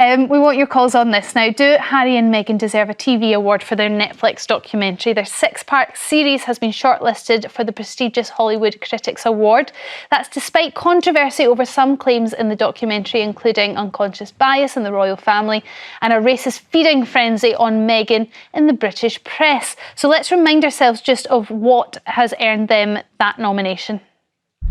We want your calls on this now. Do Harry and Meghan deserve a TV award for their Netflix documentary? Their 6-part series has been shortlisted for the prestigious Hollywood Critics Award. That's despite controversy over some claims in the documentary, including unconscious bias in the royal family and a racist feeding frenzy on Meghan in the British press. So let's remind ourselves just of what has earned them that nomination.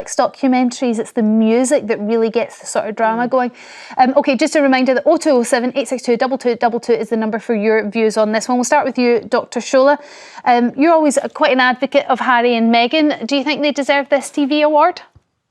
Documentaries, it's the music that really gets the sort of drama going. Okay, just a reminder that 0207 862 2222 is the number for your views on this one. We'll start with you, Dr. Shola. You're always quite an advocate of Harry and Meghan. Do you think they deserve this TV award?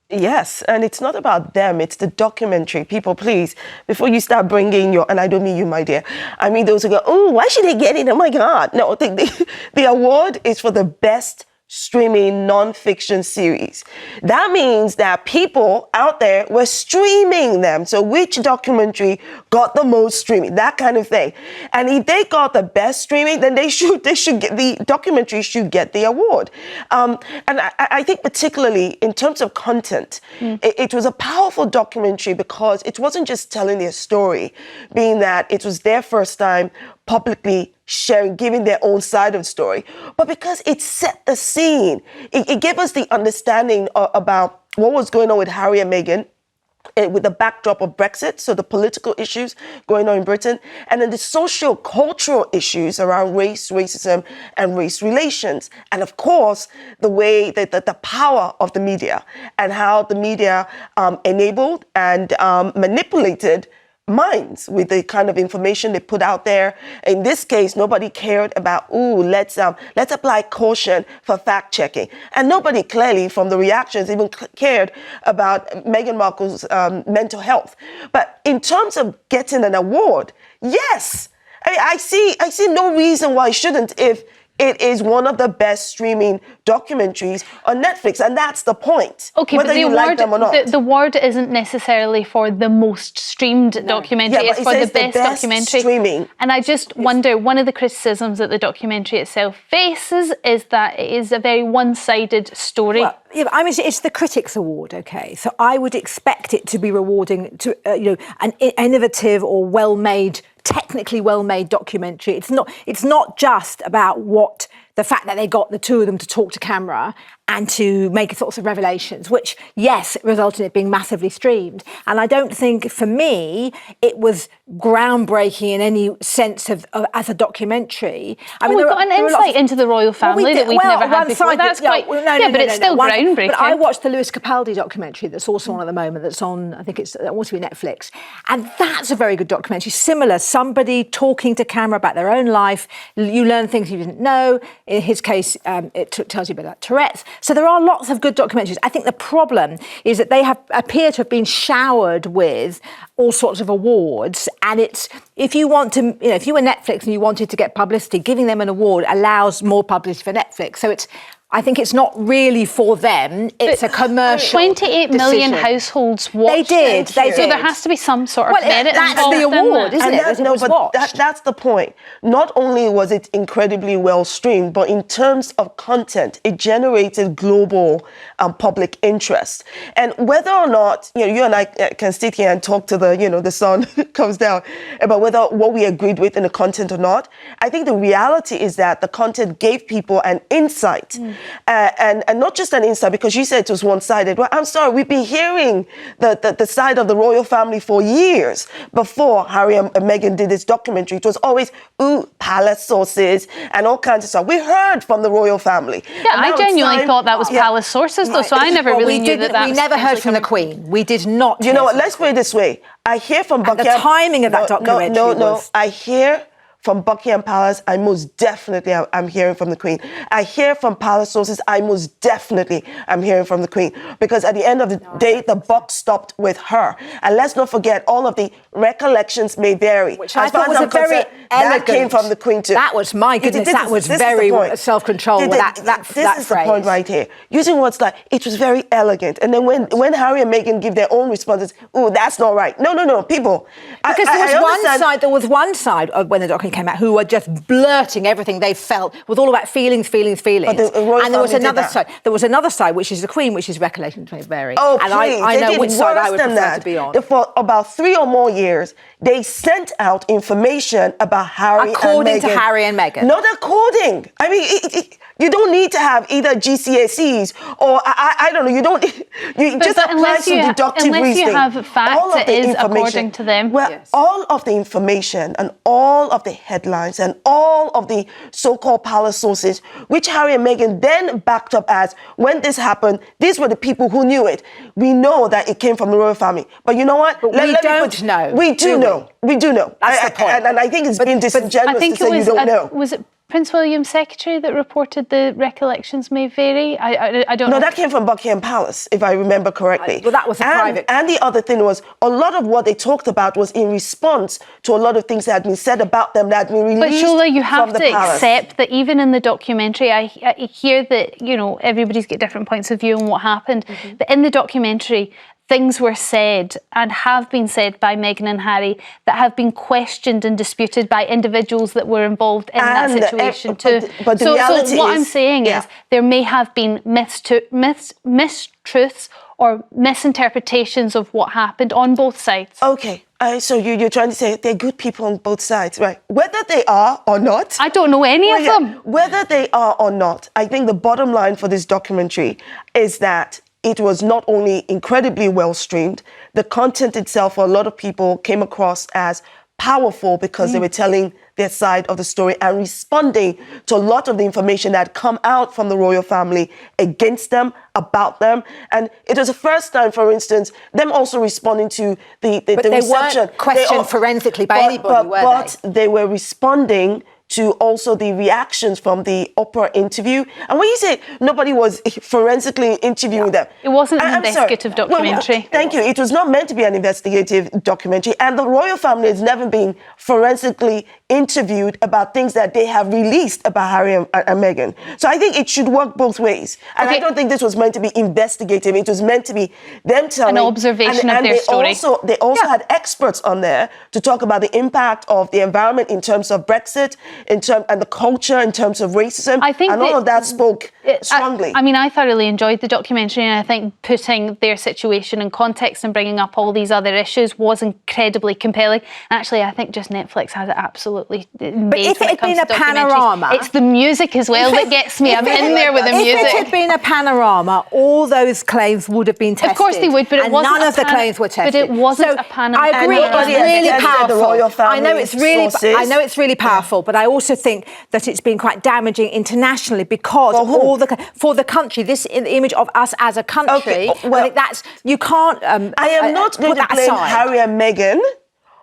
Yes, and it's not about them, it's the documentary. People, please, before you start bringing your, and I don't mean you, my dear, I mean those who go, oh, why should they get it? Oh my God. No, the award is for the best streaming non-fiction series. That means that people out there were streaming them. So which documentary got the most streaming? That kind of thing. And if they got the best streaming, then they should get the documentary should get the award. And I think particularly in terms of content, it was a powerful documentary because it wasn't just telling their story, being that it was their first time publicly sharing, giving their own side of the story, but because it set the scene. It gave us the understanding about what was going on with Harry and Meghan, with the backdrop of Brexit, so the political issues going on in Britain, and then the socio-cultural issues around race, racism, and race relations. And of course, the way that the power of the media and how the media enabled and manipulated minds with the kind of information they put out there. In this case, nobody cared about, let's apply caution for fact checking. And nobody clearly from the reactions even cared about Meghan Markle's mental health. But in terms of getting an award, yes, I see no reason why it shouldn't if it is one of the best streaming documentaries on Netflix, and that's the point. Okay, whether but the you award, like them or not. The award isn't necessarily for the most streamed documentary. Yeah, it's for the best documentary. Streaming. And I just wonder, one of the criticisms that the documentary itself faces is that it is a very one-sided story. Well, yeah, but I mean, it's the Critics Award, okay? So I would expect it to be rewarding to an innovative or well-made, technically well-made documentary. It's not just about the fact that they got the two of them to talk to camera and to make sorts of revelations, which, yes, it resulted in it being massively streamed. And I don't think, for me, it was groundbreaking in any sense of as a documentary. I mean, we've got an insight into the royal family that we've never had before. That's quite, but it's still groundbreaking. But I watched the Lewis Capaldi documentary that's also on at the moment, that's on, I think it's also be Netflix. And that's a very good documentary. Similar, somebody talking to camera about their own life. You learn things you didn't know. In his case, it tells you about Tourette's. So there are lots of good documentaries. I think the problem is that they appear to have been showered with all sorts of awards. And if you want to, if you were Netflix and you wanted to get publicity, giving them an award allows more publicity for Netflix. So I think it's not really for them. It's a commercial 28 million households watched. They did. So there has to be some sort of merit that's involved the award, in isn't it? That's the point. Not only was it incredibly well streamed, but in terms of content, it generated global public interest. And whether or not you and I can sit here and talk to the sun comes down about whether what we agreed with in the content or not, I think the reality is that the content gave people an insight. And not just an insight, because you said it was one-sided. Well, I'm sorry, we've been hearing the side of the royal family for years before Harry and Meghan did this documentary. It was always, palace sources and all kinds of stuff. We heard from the royal family. Yeah, I genuinely thought that was palace sources, though, so I never really knew that. We never heard from the Queen. We did not. You know what? Let's put it this way. I hear from Buckingham. The timing of that documentary was... I hear from Buckingham Palace, I most definitely am hearing from the Queen. I hear from palace sources, I most definitely am hearing from the Queen. Because at the end of the day, the buck stopped with her. And let's not forget, all of the recollections may vary. Which I thought was That came from the Queen too. That was, my goodness, that was very self-control with that This is the point right here. Using words like, it was very elegant. And then when Harry and Meghan give their own responses, oh, that's not right. No, people. Because there was one side of when the document came out who were just blurting everything they felt, was all about feelings. And there was another side. There was another side, which is the Queen, which is recollection may vary. Oh, and please. I know which side I would prefer to be on. For about 3 or more years, they sent out information about Harry and Meghan. According to Harry and Meghan. Not according. I mean, you don't need to have either GCSEs or I don't know. You don't. You just apply some deductive reasoning. Unless you have facts, it is according to them. Well, yes. All of the information and all of the headlines and all of the so-called palace sources, which Harry and Meghan then backed up as, when this happened, these were the people who knew it. We know that it came from the royal family. But you know what? But we don't know. We do know. We do know. That's the point. And I think it's been disingenuous to say you don't know. Was it Prince William's secretary that reported the recollections may vary? I don't know. No, that came from Buckingham Palace, if I remember correctly. Well, that was private. And the other thing was, a lot of what they talked about was in response to a lot of things that had been said about them that had been released from the palace. But Shola, you have to accept that even in the documentary, I hear that, everybody's got different points of view on what happened. Mm-hmm. But in the documentary, things were said and have been said by Meghan and Harry that have been questioned and disputed by individuals that were involved in that situation too. But so what I'm saying is there may have been mistruths or misinterpretations of what happened on both sides. Okay. So you're trying to say they're good people on both sides, right? Whether they are or not. I don't know any of them. Whether they are or not, I think the bottom line for this documentary is that it was not only incredibly well streamed, the content itself for a lot of people came across as powerful because they were telling their side of the story and responding to a lot of the information that had come out from the royal family against them, about them. And it was the first time, for instance, them also responding to the reception. But they weren't questioned forensically by anybody, were they? But they were responding to also the reactions from the Oprah interview. And when you say nobody was forensically interviewing them. It wasn't an investigative documentary. Well, thank you. It was not meant to be an investigative documentary. And the royal family has never been forensically interviewed about things that they have released about Harry and Meghan. So I think it should work both ways. And I don't think this was meant to be investigative. It was meant to be them telling... An observation of their story. They also had experts on there to talk about the impact of the environment in terms of Brexit, and the culture in terms of racism. I think all of that spoke strongly. I thoroughly enjoyed the documentary, and I think putting their situation in context and bringing up all these other issues was incredibly compelling. And actually, I think just Netflix has it absolutely made. But if it had been a panorama... It's the music as well that gets me. I'm in there with the music. If it had been a panorama, all those claims would have been tested. Of course they would, but it wasn't. None of the claims were tested. But it wasn't a panorama. I agree, it's really powerful. I know it's really powerful, but I also think that it's been quite damaging internationally because for the country, this image of us as a country. Okay, well, you can't. I am not going to blame Harry and Meghan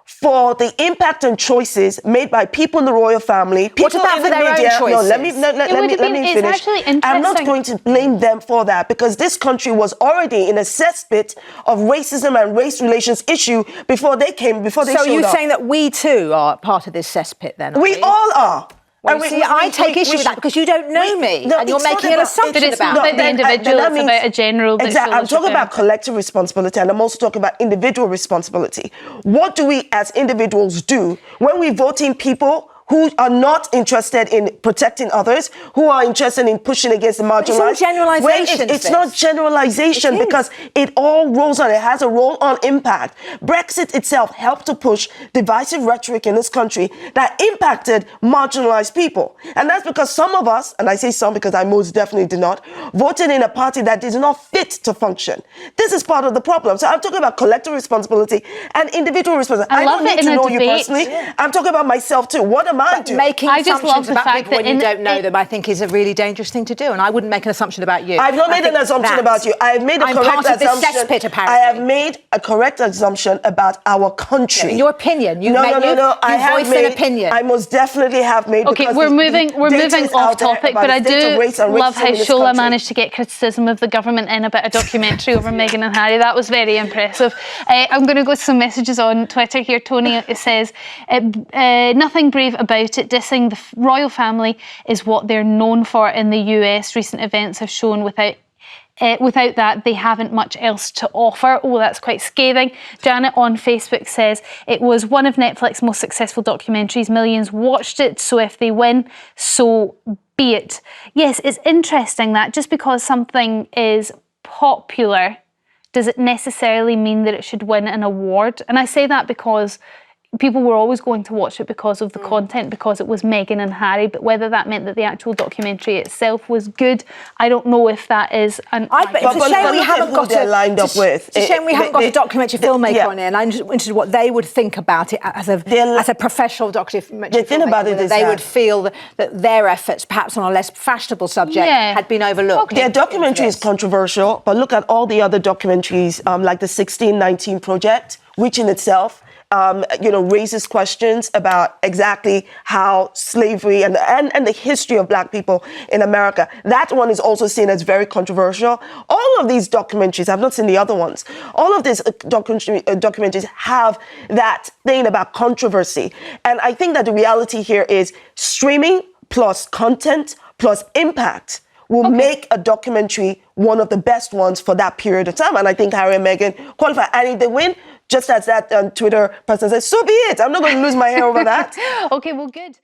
for the impact and choices made by people in the royal family. People what about for their own choices? No, let me finish. I'm not going to blame them for that because this country was already in a cesspit of racism and race relations issue before they showed up. So you're saying that we too are part of this cesspit then? We all are. Well, I take issue with that because you don't know me and you're making an assumption about me. But it's not about the individual, it's about a general... Exactly. I'm talking about collective responsibility and I'm also talking about individual responsibility. What do we as individuals do when we vote in people who are not interested in protecting others, who are interested in pushing against the marginalized? It's all generalization. It's not generalization because it all rolls on. It has a roll-on impact. Brexit itself helped to push divisive rhetoric in this country that impacted marginalized people. And that's because some of us, and I say some because I most definitely did not, voted in a party that did not fit to function. This is part of the problem. So I'm talking about collective responsibility and individual responsibility. I don't need to know you personally. I'm talking about myself too. What am mine too. Making I just love assumptions the about fact people that when you don't know them, I think, is a really dangerous thing to do. And I wouldn't make an assumption about you. I've not made an assumption about you. I have made a I'm correct part of this assumption. cesspit, apparently. I have made a correct assumption about our country. In your opinion, you No. I have voiced an opinion. I most definitely have made. Okay, we're moving off topic, but I do love how Shola managed to get criticism of the government in about a documentary over Meghan and Harry. That was very impressive. I'm going to go to some messages on Twitter here. Tony says, nothing brave about it. Dissing the royal family is what they're known for in the US. Recent events have shown without that, they haven't much else to offer. Oh, that's quite scathing. Janet on Facebook says, it was one of Netflix's most successful documentaries. Millions watched it, so if they win, so be it. Yes, it's interesting that just because something is popular, does it necessarily mean that it should win an award? And I say that because people were always going to watch it because of the content, because it was Meghan and Harry, but whether that meant that the actual documentary itself was good, I don't know if that is an... It's a shame we haven't got lined up with. It's a shame we haven't got a documentary filmmaker on it, and I'm just interested in what they would think about it as a professional documentary filmmaker. They would feel that their efforts, perhaps on a less fashionable subject, had been overlooked. Their documentary is controversial, but look at all the other documentaries, like the 1619 Project, which in itself raises questions about exactly how slavery and the history of Black people in America. That one is also seen as very controversial. All of these documentaries, I've not seen the other ones, all of these documentaries have that thing about controversy. And I think that the reality here is streaming plus content plus impact will make a documentary one of the best ones for that period of time. And I think Harry and Meghan qualify. And if they win, just as that Twitter person says, so be it. I'm not going to lose my hair over that. Okay, well, good.